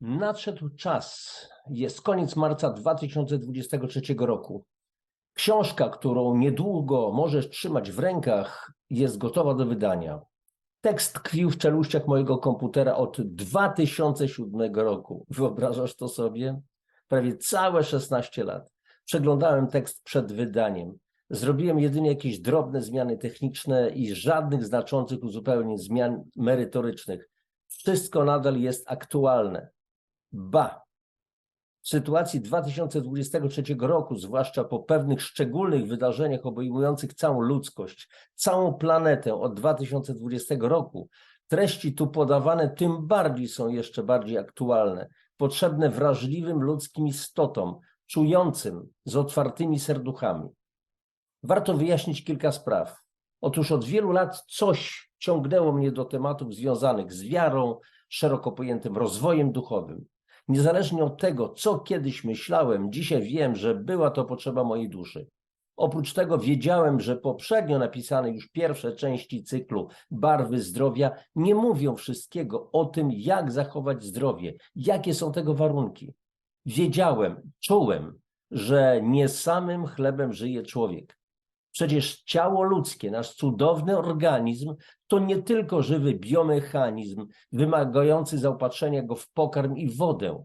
Nadszedł czas. Jest koniec marca 2023 roku. Książka, którą niedługo możesz trzymać w rękach, jest gotowa do wydania. Tekst tkwił w czeluściach mojego komputera od 2007 roku. Wyobrażasz to sobie? Prawie całe 16 lat. Przeglądałem tekst przed wydaniem. Zrobiłem jedynie jakieś drobne zmiany techniczne i żadnych znaczących uzupełnień zmian merytorycznych. Wszystko nadal jest aktualne. Ba, w sytuacji 2023 roku, zwłaszcza po pewnych szczególnych wydarzeniach obejmujących całą ludzkość, całą planetę od 2020 roku, treści tu podawane tym bardziej są jeszcze bardziej aktualne, potrzebne wrażliwym ludzkim istotom, czującym, z otwartymi serduchami. Warto wyjaśnić kilka spraw. Otóż od wielu lat coś ciągnęło mnie do tematów związanych z wiarą, szeroko pojętym rozwojem duchowym. Niezależnie od tego, co kiedyś myślałem, dzisiaj wiem, że była to potrzeba mojej duszy. Oprócz tego wiedziałem, że poprzednio napisane już pierwsze części cyklu Barwy Zdrowia nie mówią wszystkiego o tym, jak zachować zdrowie, jakie są tego warunki. Wiedziałem, czułem, że nie samym chlebem żyje człowiek. Przecież ciało ludzkie, nasz cudowny organizm, to nie tylko żywy biomechanizm wymagający zaopatrzenia go w pokarm i wodę.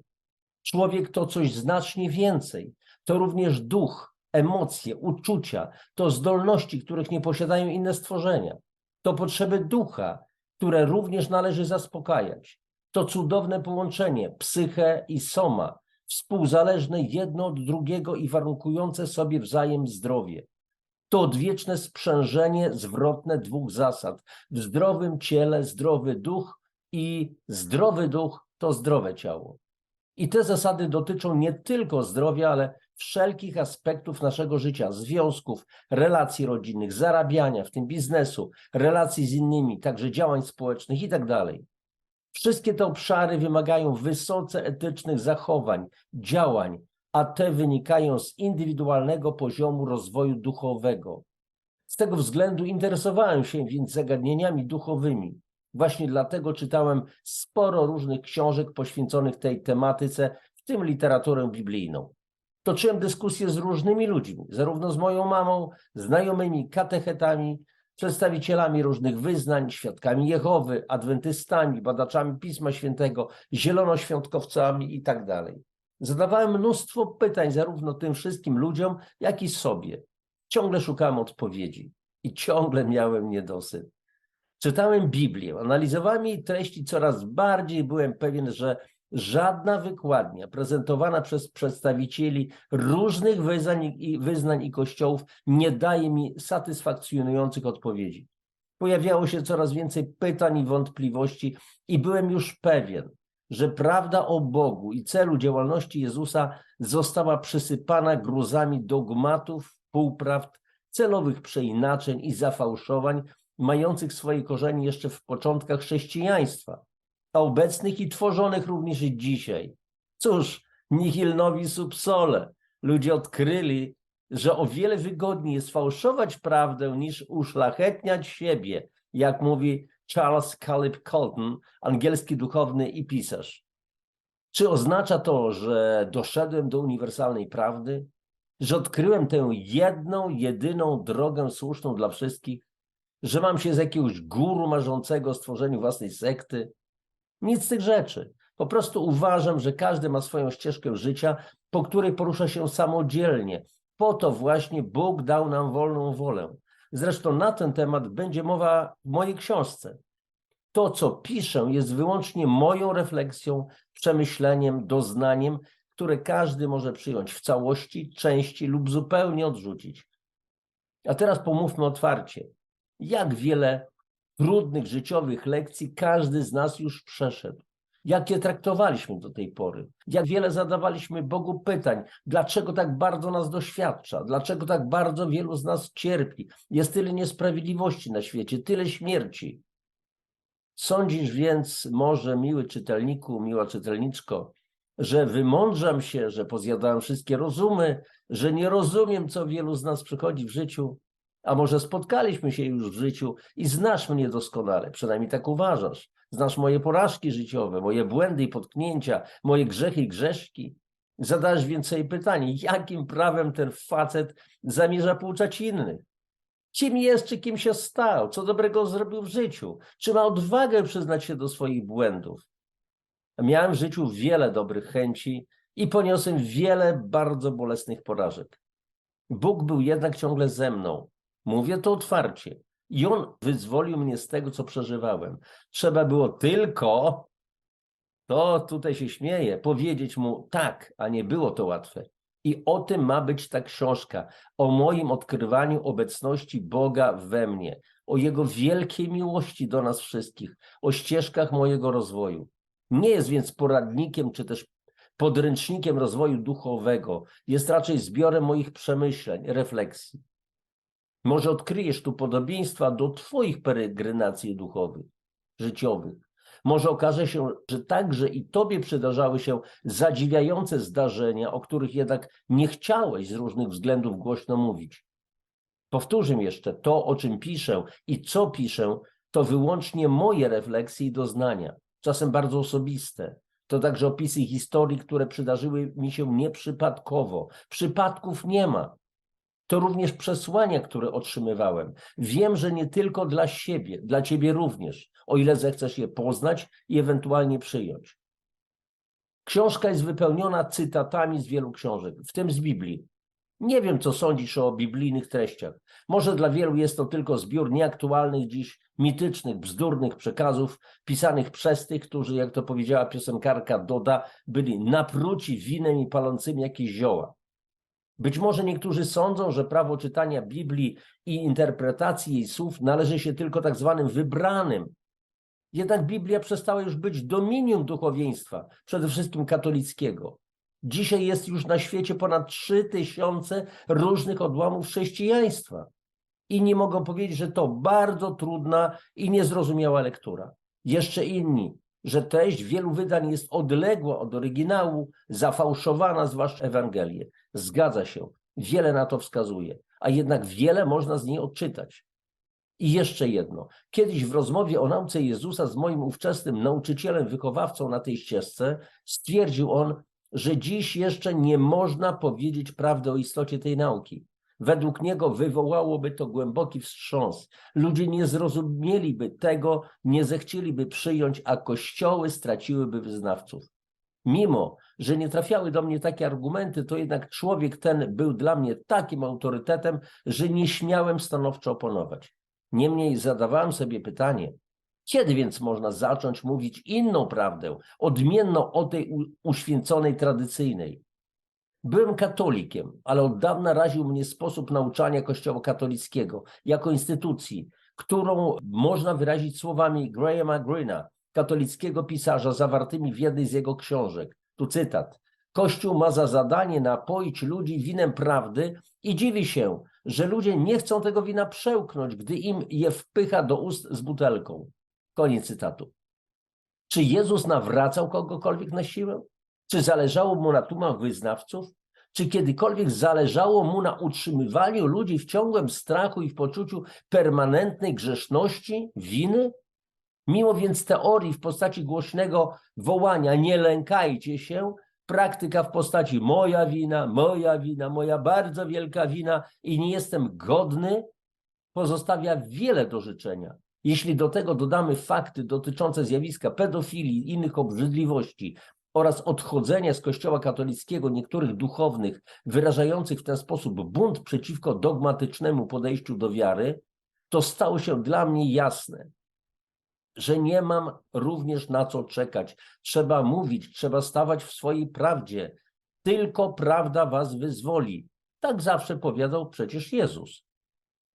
Człowiek to coś znacznie więcej. To również duch, emocje, uczucia, to zdolności, których nie posiadają inne stworzenia. To potrzeby ducha, które również należy zaspokajać. To cudowne połączenie psyche i soma, współzależne jedno od drugiego i warunkujące sobie wzajem zdrowie. To odwieczne sprzężenie zwrotne dwóch zasad. W zdrowym ciele zdrowy duch i zdrowy duch to zdrowe ciało. I te zasady dotyczą nie tylko zdrowia, ale wszelkich aspektów naszego życia, związków, relacji rodzinnych, zarabiania, w tym biznesu, relacji z innymi, także działań społecznych itd. Wszystkie te obszary wymagają wysoce etycznych zachowań, działań, a te wynikają z indywidualnego poziomu rozwoju duchowego. Z tego względu interesowałem się więc zagadnieniami duchowymi. Właśnie dlatego czytałem sporo różnych książek poświęconych tej tematyce, w tym literaturę biblijną. Toczyłem dyskusje z różnymi ludźmi, zarówno z moją mamą, znajomymi, katechetami, przedstawicielami różnych wyznań, świadkami Jehowy, adwentystami, badaczami Pisma Świętego, zielonoświątkowcami itd. Zadawałem mnóstwo pytań zarówno tym wszystkim ludziom, jak i sobie. Ciągle szukałem odpowiedzi i ciągle miałem niedosyt. Czytałem Biblię, analizowałem jej treści coraz bardziej, byłem pewien, że żadna wykładnia prezentowana przez przedstawicieli różnych wyznań i kościołów nie daje mi satysfakcjonujących odpowiedzi. Pojawiało się coraz więcej pytań i wątpliwości i byłem już pewien, że prawda o Bogu i celu działalności Jezusa została przysypana gruzami dogmatów, półprawd, celowych przeinaczeń i zafałszowań, mających swoje korzenie jeszcze w początkach chrześcijaństwa, a obecnych i tworzonych również i dzisiaj. Cóż, nihil novi sub sole. Ludzie odkryli, że o wiele wygodniej jest fałszować prawdę niż uszlachetniać siebie, jak mówi Charles Caleb Colton, angielski duchowny i pisarz. Czy oznacza to, że doszedłem do uniwersalnej prawdy? Że odkryłem tę jedną, jedyną drogę słuszną dla wszystkich? Że mam się z jakiegoś guru marzącego o stworzeniu własnej sekty? Nic z tych rzeczy. Po prostu uważam, że każdy ma swoją ścieżkę życia, po której porusza się samodzielnie. Po to właśnie Bóg dał nam wolną wolę. Zresztą na ten temat będzie mowa w mojej książce. To, co piszę, jest wyłącznie moją refleksją, przemyśleniem, doznaniem, które każdy może przyjąć w całości, części lub zupełnie odrzucić. A teraz pomówmy otwarcie. Jak wiele trudnych życiowych lekcji każdy z nas już przeszedł? Jak je traktowaliśmy do tej pory? Jak wiele zadawaliśmy Bogu pytań? Dlaczego tak bardzo nas doświadcza? Dlaczego tak bardzo wielu z nas cierpi? Jest tyle niesprawiedliwości na świecie, tyle śmierci. Sądzisz więc może, miły czytelniku, miła czytelniczko, że wymądrzam się, że pozjadałem wszystkie rozumy, że nie rozumiem, co wielu z nas przychodzi w życiu? A może spotkaliśmy się już w życiu i znasz mnie doskonale, przynajmniej tak uważasz. Znasz moje porażki życiowe, moje błędy i potknięcia, moje grzechy i grzeszki. Zadajesz więc sobie pytanie, jakim prawem ten facet zamierza pouczać innych? Kim jest, czy kim się stał? Co dobrego zrobił w życiu? Czy ma odwagę przyznać się do swoich błędów? Miałem w życiu wiele dobrych chęci i poniosłem wiele bardzo bolesnych porażek. Bóg był jednak ciągle ze mną. Mówię to otwarcie. I On wyzwolił mnie z tego, co przeżywałem. Trzeba było tylko, to tutaj się śmieję, powiedzieć Mu tak, a nie było to łatwe. I o tym ma być ta książka, o moim odkrywaniu obecności Boga we mnie, o Jego wielkiej miłości do nas wszystkich, o ścieżkach mojego rozwoju. Nie jest więc poradnikiem, czy też podręcznikiem rozwoju duchowego. Jest raczej zbiorem moich przemyśleń, refleksji. Może odkryjesz tu podobieństwa do twoich peregrinacji duchowych, życiowych. Może okaże się, że także i tobie przydarzały się zadziwiające zdarzenia, o których jednak nie chciałeś z różnych względów głośno mówić. Powtórzę jeszcze, to o czym piszę i co piszę, to wyłącznie moje refleksje i doznania, czasem bardzo osobiste. To także opisy historii, które przydarzyły mi się nieprzypadkowo. Przypadków nie ma. To również przesłania, które otrzymywałem. Wiem, że nie tylko dla siebie, dla ciebie również, o ile zechcesz je poznać i ewentualnie przyjąć. Książka jest wypełniona cytatami z wielu książek, w tym z Biblii. Nie wiem, co sądzisz o biblijnych treściach. Może dla wielu jest to tylko zbiór nieaktualnych dziś, mitycznych, bzdurnych przekazów pisanych przez tych, którzy, jak to powiedziała piosenkarka Doda, byli napruci winem i palącymi jakieś zioła. Być może niektórzy sądzą, że prawo czytania Biblii i interpretacji jej słów należy się tylko tak zwanym wybranym. Jednak Biblia przestała już być dominium duchowieństwa, przede wszystkim katolickiego. Dzisiaj jest już na świecie ponad 3000 różnych odłamów chrześcijaństwa. Inni mogą powiedzieć, że to bardzo trudna i niezrozumiała lektura. Jeszcze inni, że treść wielu wydań jest odległa od oryginału, zafałszowana, zwłaszcza Ewangelię. Zgadza się, wiele na to wskazuje, a jednak wiele można z niej odczytać. I jeszcze jedno. Kiedyś w rozmowie o nauce Jezusa z moim ówczesnym nauczycielem, wychowawcą na tej ścieżce, stwierdził on, że dziś jeszcze nie można powiedzieć prawdy o istocie tej nauki. Według niego wywołałoby to głęboki wstrząs. Ludzie nie zrozumieliby tego, nie zechcieliby przyjąć, a kościoły straciłyby wyznawców. Mimo że nie trafiały do mnie takie argumenty, to jednak człowiek ten był dla mnie takim autorytetem, że nie śmiałem stanowczo oponować. Niemniej zadawałem sobie pytanie, kiedy więc można zacząć mówić inną prawdę, odmienną od tej uświęconej, tradycyjnej? Byłem katolikiem, ale od dawna raził mnie sposób nauczania Kościoła katolickiego jako instytucji, którą można wyrazić słowami Grahama Greena, katolickiego pisarza, zawartymi w jednej z jego książek. Tu cytat. Kościół ma za zadanie napoić ludzi winem prawdy i dziwi się, że ludzie nie chcą tego wina przełknąć, gdy im je wpycha do ust z butelką. Koniec cytatu. Czy Jezus nawracał kogokolwiek na siłę? Czy zależało mu na tłumach wyznawców? Czy kiedykolwiek zależało mu na utrzymywaniu ludzi w ciągłym strachu i w poczuciu permanentnej grzeszności, winy? Mimo więc teorii w postaci głośnego wołania nie lękajcie się, praktyka w postaci moja wina, moja bardzo wielka wina i nie jestem godny, pozostawia wiele do życzenia. Jeśli do tego dodamy fakty dotyczące zjawiska pedofilii i innych obrzydliwości oraz odchodzenia z Kościoła katolickiego niektórych duchownych wyrażających w ten sposób bunt przeciwko dogmatycznemu podejściu do wiary, to stało się dla mnie jasne, że nie mam również na co czekać. Trzeba mówić, trzeba stawać w swojej prawdzie. Tylko prawda was wyzwoli. Tak zawsze powiadał przecież Jezus.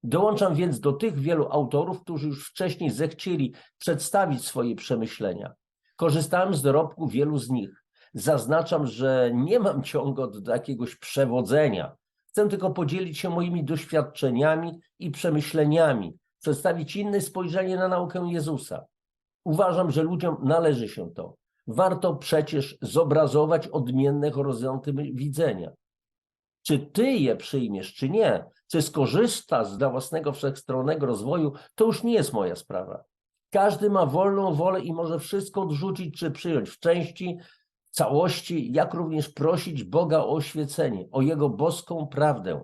Dołączam więc do tych wielu autorów, którzy już wcześniej zechcieli przedstawić swoje przemyślenia. Korzystałem z dorobku wielu z nich. Zaznaczam, że nie mam ciągu do jakiegoś przewodzenia. Chcę tylko podzielić się moimi doświadczeniami i przemyśleniami, przedstawić inne spojrzenie na naukę Jezusa. Uważam, że ludziom należy się to. Warto przecież zobrazować odmienne horyzonty widzenia. Czy ty je przyjmiesz, czy nie, czy skorzystasz dla własnego wszechstronnego rozwoju, to już nie jest moja sprawa. Każdy ma wolną wolę i może wszystko odrzucić czy przyjąć w części, całości, jak również prosić Boga o oświecenie, o Jego boską prawdę.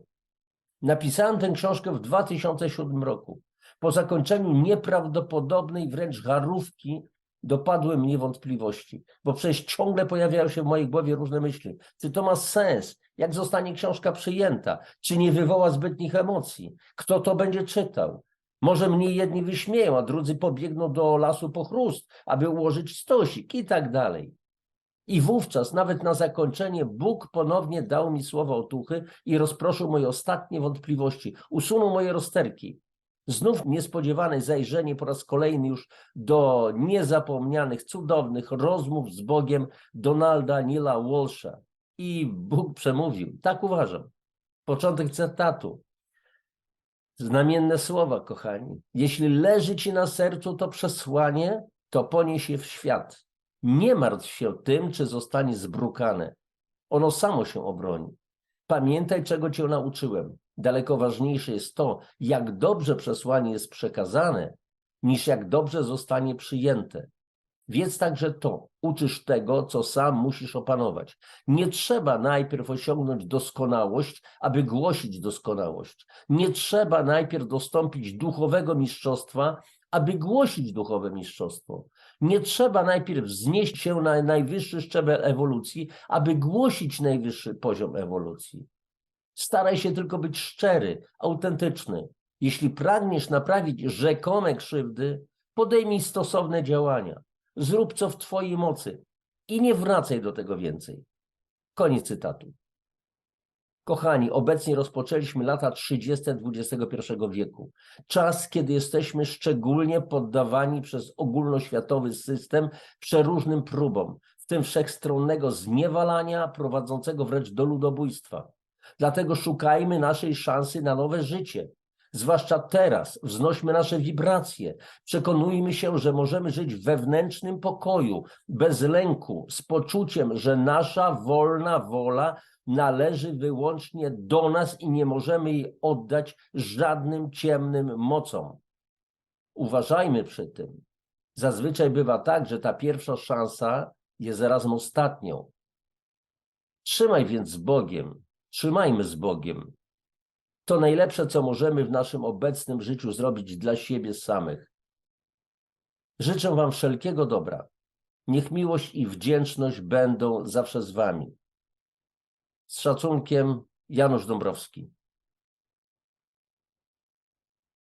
Napisałem tę książkę w 2007 roku. Po zakończeniu nieprawdopodobnej wręcz harówki dopadły mnie wątpliwości, bo przecież ciągle pojawiają się w mojej głowie różne myśli. Czy to ma sens? Jak zostanie książka przyjęta? Czy nie wywoła zbytnich emocji? Kto to będzie czytał? Może mnie jedni wyśmieją, a drudzy pobiegną do lasu po chrust, aby ułożyć stosik i tak dalej. I wówczas, nawet na zakończenie, Bóg ponownie dał mi słowa otuchy i rozproszył moje ostatnie wątpliwości, usunął moje rozterki. Znów niespodziewane zajrzenie po raz kolejny już do niezapomnianych, cudownych rozmów z Bogiem Donalda Neila Walsha. I Bóg przemówił. Tak uważam. Początek cytatu. Znamienne słowa, kochani. Jeśli leży ci na sercu to przesłanie, to ponieś je w świat. Nie martw się tym, czy zostanie zbrukane. Ono samo się obroni. Pamiętaj, czego cię nauczyłem. Daleko ważniejsze jest to, jak dobrze przesłanie jest przekazane, niż jak dobrze zostanie przyjęte. Wiedz także to, uczysz tego, co sam musisz opanować. Nie trzeba najpierw osiągnąć doskonałość, aby głosić doskonałość. Nie trzeba najpierw dostąpić duchowego mistrzostwa, aby głosić duchowe mistrzostwo. Nie trzeba najpierw wznieść się na najwyższy szczebel ewolucji, aby głosić najwyższy poziom ewolucji. Staraj się tylko być szczery, autentyczny. Jeśli pragniesz naprawić rzekome krzywdy, podejmij stosowne działania. Zrób co w twojej mocy i nie wracaj do tego więcej. Koniec cytatu. Kochani, obecnie rozpoczęliśmy lata 30. XXI wieku. Czas, kiedy jesteśmy szczególnie poddawani przez ogólnoświatowy system przeróżnym próbom, w tym wszechstronnego zniewalania prowadzącego wręcz do ludobójstwa. Dlatego szukajmy naszej szansy na nowe życie. Zwłaszcza teraz wznośmy nasze wibracje. Przekonujmy się, że możemy żyć w wewnętrznym pokoju, bez lęku, z poczuciem, że nasza wolna wola należy wyłącznie do nas i nie możemy jej oddać żadnym ciemnym mocom. Uważajmy przy tym. Zazwyczaj bywa tak, że ta pierwsza szansa jest zarazem ostatnią. Trzymaj więc z Bogiem, trzymajmy z Bogiem. To najlepsze, co możemy w naszym obecnym życiu zrobić dla siebie samych. Życzę wam wszelkiego dobra. Niech miłość i wdzięczność będą zawsze z wami. Z szacunkiem, Janusz Dąbrowski.